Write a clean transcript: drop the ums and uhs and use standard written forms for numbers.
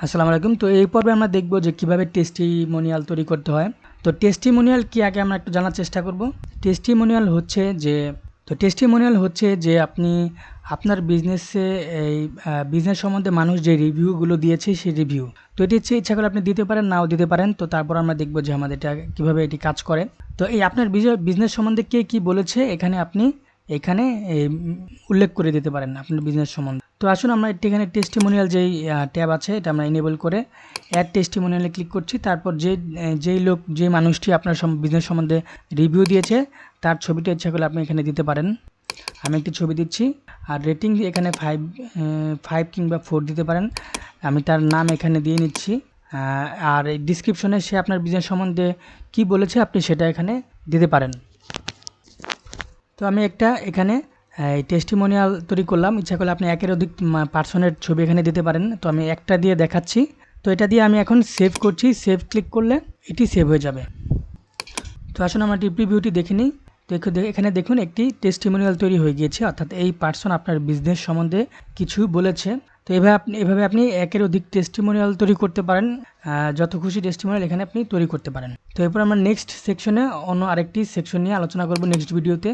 আসসালামু আলাইকুম। তো এই পর্বে আমরা দেখব যে কিভাবে টেস্টিমোনিয়াল তৈরি করতে হয়। তো টেস্টিমোনিয়াল কি আগে আমরা একটু জানার চেষ্টা করব। টেস্টিমোনিয়াল হচ্ছে যে আপনি আপনার বিজনেসে এই বিজনেস সম্বন্ধে মানুষ যে রিভিউগুলো দিয়েছে সেই রিভিউ। তো এটি হচ্ছে ইচ্ছা করলে আপনি দিতে পারেন, নাও দিতে পারেন। তো তারপর আমরা দেখব যে আমাদের এটা কিভাবে এটি কাজ করে। তো এই আপনার বিজনেস সম্বন্ধে কে কি বলেছে এখানে আপনি এখানে উল্লেখ করে দিতে পারেন আপনার বিজনেস সম্বন্ধে। তো আসুন আমরা এখানে টেস্টিমোনিয়াল যেই ট্যাব আছে এটা আমরা এনেবল করে অ্যাড টেস্টিমোনিয়ালে ক্লিক করছি। তারপর যে মানুষটি আপনার বিজনেস সম্বন্ধে রিভিউ দিয়েছে তার ছবিটা ইচ্ছা করলে আপনি এখানে দিতে পারেন। আমি একটি ছবি দিচ্ছি। আর রেটিং এখানে 5 কিংবা 4 দিতে পারেন। আমি তার নাম এখানে দিয়ে নিচ্ছি। আর এই ডিসক্রিপশনে সে আপনার বিজনেস সম্বন্ধে কি বলেছে আপনি সেটা এখানে দিতে পারেন। তো আমি একটা এখানে এই টেস্টিমোনিয়াল তৈরি করলাম। ইচ্ছা করলে আপনি একের অধিক পার্সনের ছবি এখানে দিতে পারেন। তো আমি একটা দিয়ে দেখাচ্ছি। তো এটা দিয়ে আমি এখন সেভ করছি। সেভ ক্লিক করলে এটি সেভ হয়ে যাবে। তো আসুন আমরা প্রিভিউটি দেখে নিই। তো এখানে দেখুন একটি টেস্টিমোনিয়াল তৈরি হয়ে গিয়েছে, অর্থাৎ এই পার্সন আপনার বিজনেস সম্বন্ধে কিছু বলেছে। তো এভাবে আপনি একের অধিক টেস্টিমোনিয়াল তৈরি করতে পারেন। যত খুশি টেস্টিমোনিয়াল এখানে আপনি তৈরি করতে পারেন। তো এরপর আমরা নেক্সট সেকশনে অন্য আরেকটি সেকশন নিয়ে আলোচনা করব নেক্সট ভিডিওতে।